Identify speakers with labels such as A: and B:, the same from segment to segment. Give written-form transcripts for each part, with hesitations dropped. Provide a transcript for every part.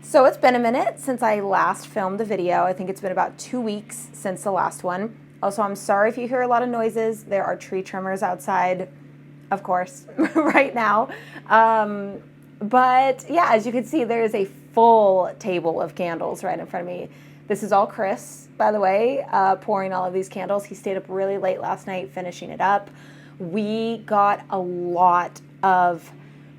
A: So it's been a minute since I last filmed a video. I think it's been about 2 weeks since the last one. Also, I'm sorry if you hear a lot of noises. There are tree trimmers outside, of course, right now. But yeah, as you can see, there is a full table of candles right in front of me. This is all Chris, by the way, pouring all of these candles. He stayed up really late last night finishing it up. We got a lot of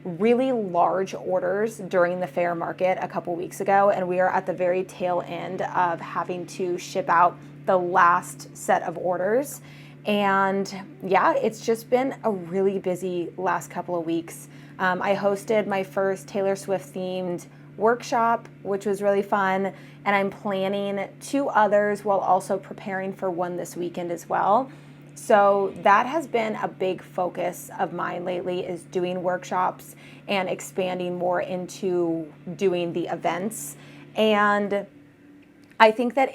A: really large orders during the fair market a couple weeks ago, and we are at the very tail end of having to ship out the last set of orders. And yeah, it's just been a really busy last couple of weeks. I hosted my first Taylor Swift themed workshop, which was really fun, and I'm planning 2 others while also preparing for one this weekend as well. So that has been a big focus of mine lately, is doing workshops and expanding more into doing the events. And I think that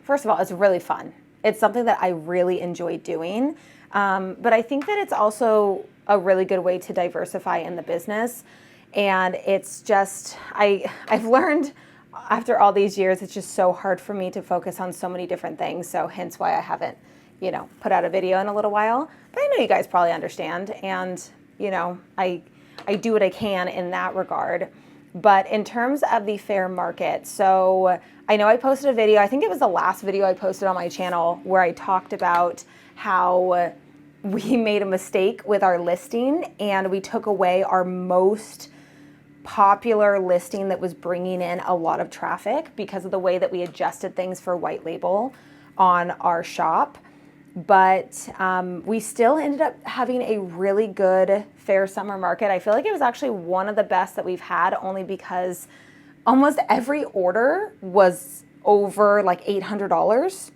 A: first of all, it's really fun. It's something that I really enjoy doing. But I think that it's also a really good way to diversify in the business. And it's just, I've learned after all these years, it's just so hard for me to focus on so many different things. So hence why I haven't, put out a video in a little while. But I know you guys probably understand. And, I do what I can in that regard. But in terms of the fair market, so I know I posted a video, I think it was the last video I posted on my channel, where I talked about how we made a mistake with our listing and we took away our most popular listing that was bringing in a lot of traffic because of the way that we adjusted things for white label on our shop. But we still ended up having a really good fair summer market. I feel like it was actually one of the best that we've had, only because almost every order was over like $800.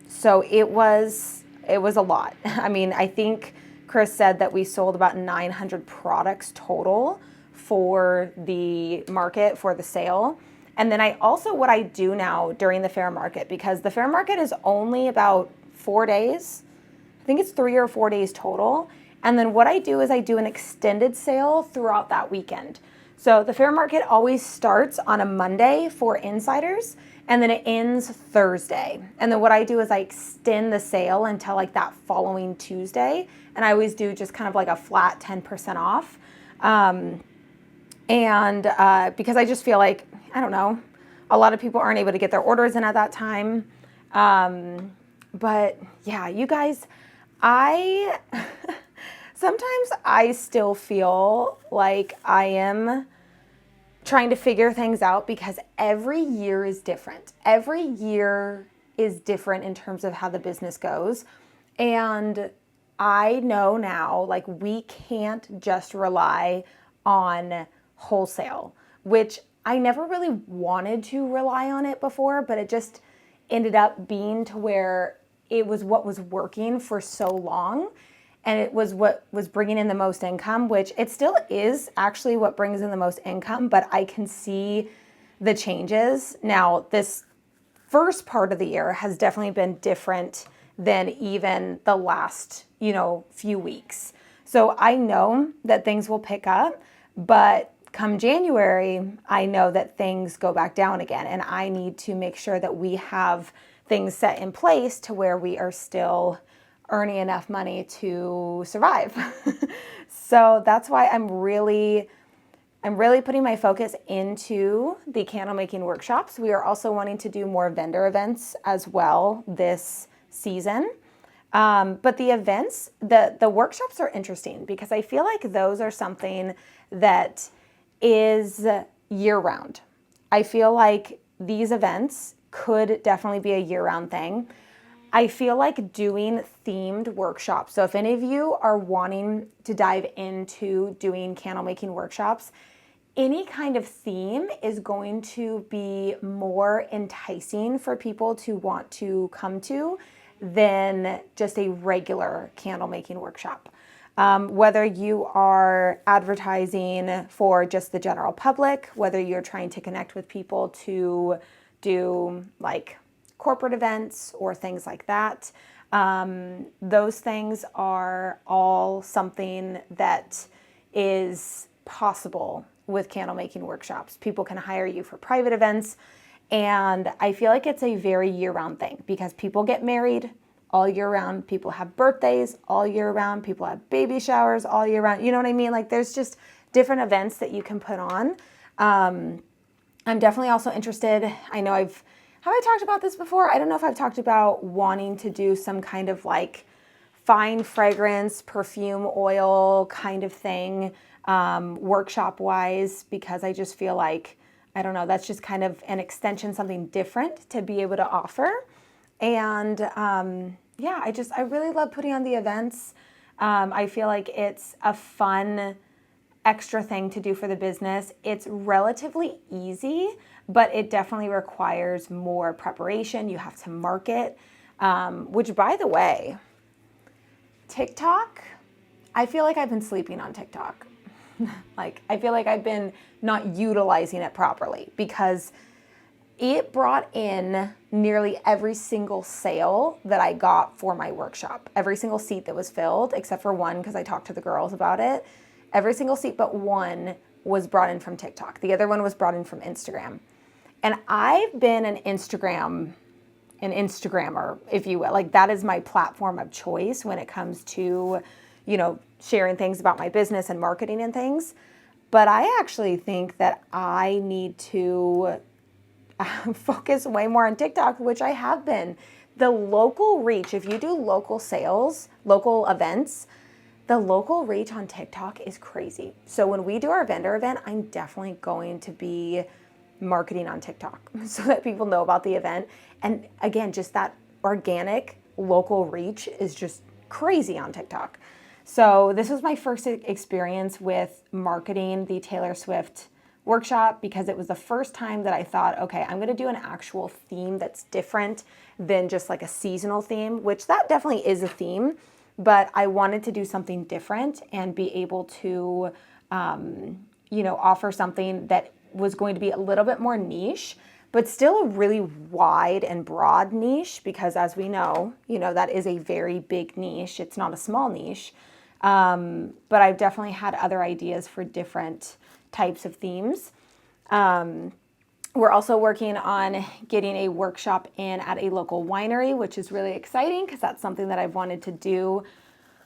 A: So it was a lot. I mean, I think Chris said that we sold about 900 products total for the market, for the sale. And then what I do now during the fair market, because the fair market is only about 4 days, I think it's 3 or 4 days total. And then what I do is I do an extended sale throughout that weekend. So the fair market always starts on a Monday for insiders, and then it ends Thursday. And then what I do is I extend the sale until like that following Tuesday. And I always do just kind of like a flat 10% off. Because I just feel like, I don't know, a lot of people aren't able to get their orders in at that time. But yeah, you guys, sometimes I still feel like I am trying to figure things out, because every year is different. Every year is different in terms of how the business goes. And I know now, like, we can't just rely on wholesale, which I never really wanted to rely on it before, but it just ended up being to where it was what was working for so long. And it was what was bringing in the most income, which it still is actually what brings in the most income, but I can see the changes. Now, this first part of the year has definitely been different than even the last, few weeks. So I know that things will pick up, but come January, I know that things go back down again, and I need to make sure that we have things set in place to where we are still earning enough money to survive. So that's why I'm really putting my focus into the candle making workshops. We are also wanting to do more vendor events as well this season. But the events, the workshops are interesting, because I feel like those are something that is year-round. I feel like these events could definitely be a year-round thing. I feel like doing themed workshops. So if any of you are wanting to dive into doing candle making workshops, any kind of theme is going to be more enticing for people to want to come to than just a regular candle making workshop. Whether you are advertising for just the general public, whether you're trying to connect with people to do like corporate events or things like that, those things are all something that is possible with candle making workshops. People can hire you for private events. And I feel like it's a very year-round thing because people get married all year round. People have birthdays all year round. People have baby showers all year round. You know what I mean? Like there's just different events that you can put on. I'm definitely also interested. I know have I talked about this before? I don't know if I've talked about wanting to do some kind of like fine fragrance, perfume, oil kind of thing, workshop wise, because I just feel like, I don't know, that's just kind of an extension, something different to be able to offer. And yeah, I really love putting on the events. I feel like it's a fun extra thing to do for the business. It's relatively easy, but it definitely requires more preparation. You have to market, which by the way, TikTok, I feel like I've been sleeping on TikTok. Like, I feel like I've been not utilizing it properly because it brought in nearly every single sale that I got for my workshop. Every single seat that was filled, except for one because I talked to the girls about it. Every single seat but one was brought in from TikTok. The other one was brought in from Instagram. And I've been an Instagrammer, if you will. Like that is my platform of choice when it comes to, sharing things about my business and marketing and things. But I actually think that I need to focus way more on TikTok, which I have been. The local reach, if you do local sales, local events, the local reach on TikTok is crazy. So when we do our vendor event, I'm definitely going to be marketing on TikTok so that people know about the event. And again, just that organic local reach is just crazy on TikTok. So this was my first experience with marketing the Taylor Swift workshop because it was the first time that I thought, okay, I'm going to do an actual theme that's different than just like a seasonal theme, which that definitely is a theme, but I wanted to do something different and be able to, offer something that was going to be a little bit more niche, but still a really wide and broad niche because as we know, that is a very big niche. It's not a small niche. But I've definitely had other ideas for different types of themes. We're also working on getting a workshop in at a local winery, which is really exciting because that's something that I've wanted to do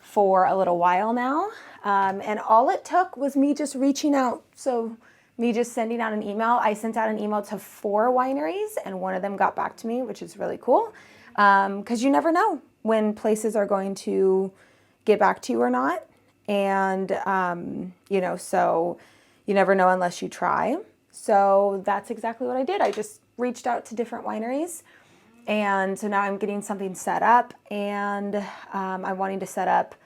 A: for a little while now. And all it took was me just reaching out. So me just sending out an email. I sent out an email to 4 wineries and one of them got back to me, which is really cool. Because you never know when places are going to get back to you or not. And, so you never know unless you try. So that's exactly what I did. I just reached out to different wineries. And so now I'm getting something set up and I'm wanting to set up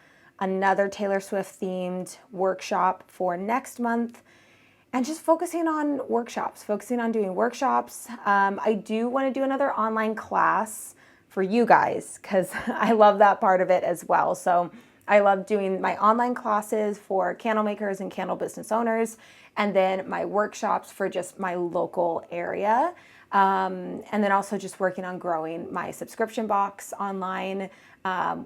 A: another Taylor Swift themed workshop for next month and just focusing on doing workshops. I do want to do another online class for you guys because I love that part of it as well. So I love doing my online classes for candle makers and candle business owners, and then my workshops for just my local area. And then also just working on growing my subscription box online,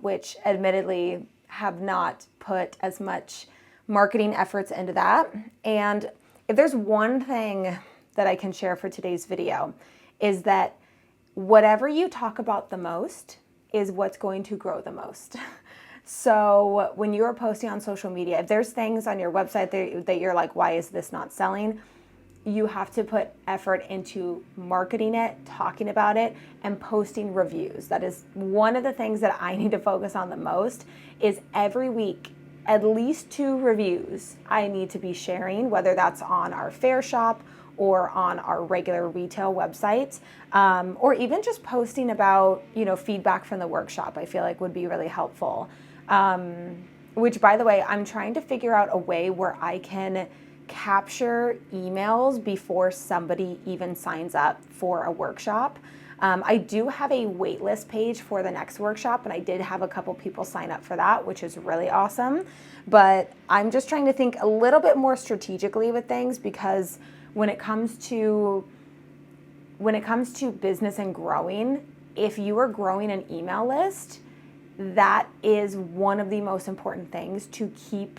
A: which admittedly have not put as much marketing efforts into that. And if there's one thing that I can share for today's video is that whatever you talk about the most is what's going to grow the most. So when you're posting on social media, if there's things on your website that you're like, why is this not selling? You have to put effort into marketing it, talking about it, and posting reviews. That is one of the things that I need to focus on the most is every week, at least 2 reviews I need to be sharing, whether that's on our fair shop or on our regular retail website, or even just posting about, feedback from the workshop, I feel like would be really helpful. Which, by the way, I'm trying to figure out a way where I can capture emails before somebody even signs up for a workshop. I do have a waitlist page for the next workshop, and I did have a couple people sign up for that, which is really awesome. But I'm just trying to think a little bit more strategically with things because when it comes to business and growing, if you are growing an email list, that is one of the most important things to keep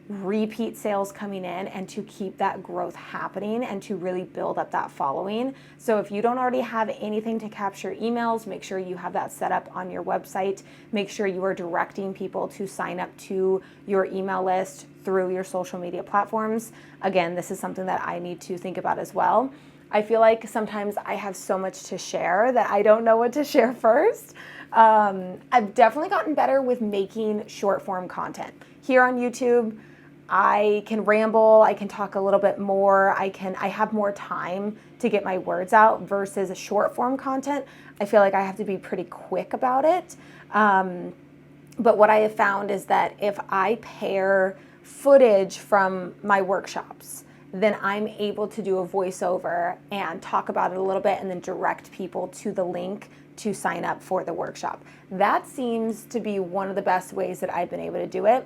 A: repeat sales coming in and to keep that growth happening and to really build up that following. So if you don't already have anything to capture emails, make sure you have that set up on your website. Make sure you are directing people to sign up to your email list through your social media platforms. Again, this is something that I need to think about as well. I feel like sometimes I have so much to share that I don't know what to share first. I've definitely gotten better with making short form content. Here on YouTube, I can ramble, I can talk a little bit more, I have more time to get my words out versus a short form content. I feel like I have to be pretty quick about it. But what I have found is that if I pair footage from my workshops, then I'm able to do a voiceover and talk about it a little bit and then direct people to the link to sign up for the workshop. That seems to be one of the best ways that I've been able to do it.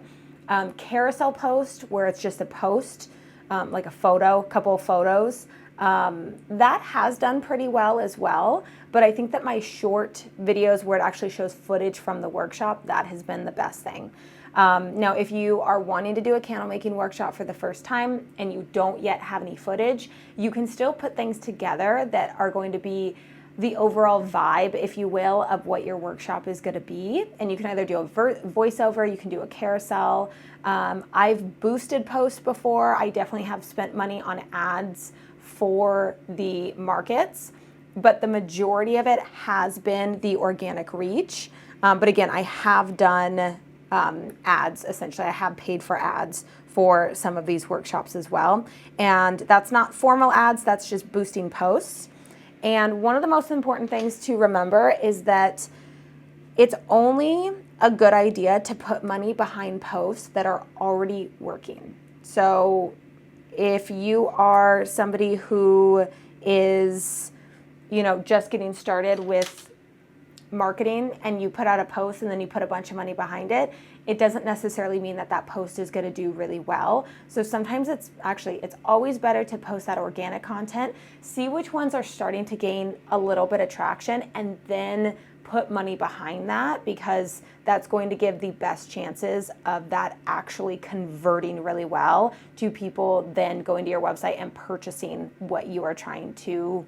A: Carousel post, where it's just a post, like a photo, couple of photos, that has done pretty well as well. But I think that my short videos where it actually shows footage from the workshop, that has been the best thing. Now, if you are wanting to do a candle making workshop for the first time and you don't yet have any footage, you can still put things together that are going to be the overall vibe, if you will, of what your workshop is going to be. And you can either do a voiceover, you can do a carousel. I've boosted posts before. I definitely have spent money on ads for the markets, but the majority of it has been the organic reach. But again, I have done ads, essentially. I have paid for ads for some of these workshops as well. And that's not formal ads, that's just boosting posts. And one of the most important things to remember is that it's only a good idea to put money behind posts that are already working. So if you are somebody who is, just getting started with marketing and you put out a post and then you put a bunch of money behind it, it doesn't necessarily mean that that post is going to do really well. So sometimes it's always better to post that organic content, see which ones are starting to gain a little bit of traction, and then put money behind that, because that's going to give the best chances of that actually converting really well to people then going to your website and purchasing what you are trying to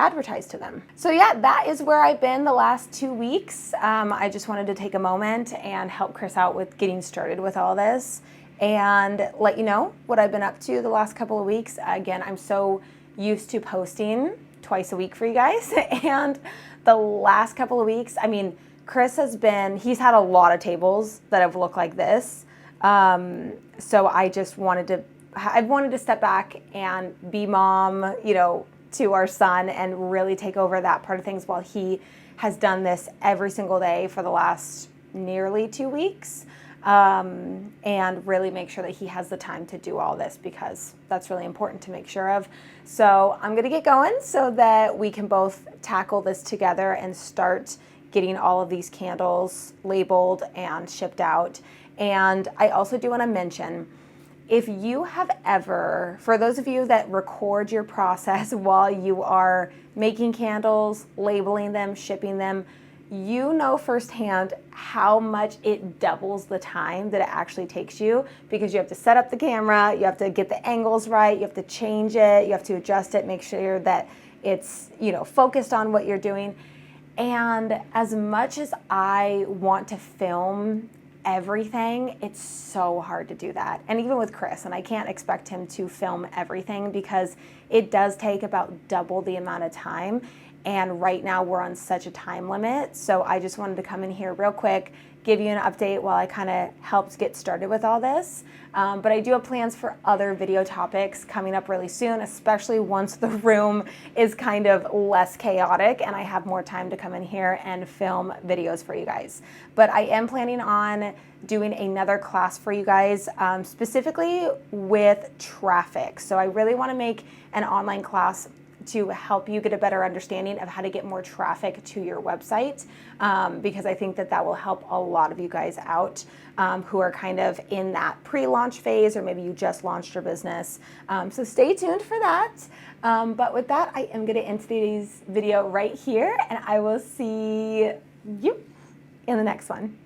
A: advertise to them. So yeah, that is where I've been the last 2 weeks. I just wanted to take a moment and help Chris out with getting started with all this and let you know what I've been up to the last couple of weeks. Again, I'm so used to posting twice a week for you guys. And the last couple of weeks, Chris he's had a lot of tables that have looked like this. So I wanted to step back and be mom, to our son and really take over that part of things while he has done this every single day for the last nearly 2 weeks, and really make sure that he has the time to do all this, because that's really important to make sure of. So I'm going to get going so that we can both tackle this together and start getting all of these candles labeled and shipped out. And I also do want to mention, if you have ever, for those of you that record your process while you are making candles, labeling them, shipping them, you know firsthand how much it doubles the time that it actually takes you, because you have to set up the camera, you have to get the angles right, you have to change it, you have to adjust it, make sure that it's, focused on what you're doing. And as much as I want to film everything, it's so hard to do that. And even with Chris, and I can't expect him to film everything because it does take about double the amount of time. And right now we're on such a time limit. So I just wanted to come in here real quick, give you an update while I kind of helped get started with all this. But I do have plans for other video topics coming up really soon, especially once the room is kind of less chaotic and I have more time to come in here and film videos for you guys. But I am planning on doing another class for you guys, specifically with traffic. So I really want to make an online class to help you get a better understanding of how to get more traffic to your website, because I think that will help a lot of you guys out who are kind of in that pre-launch phase, or maybe you just launched your business. So stay tuned for that. But with that, I am going to end today's video right here, and I will see you in the next one.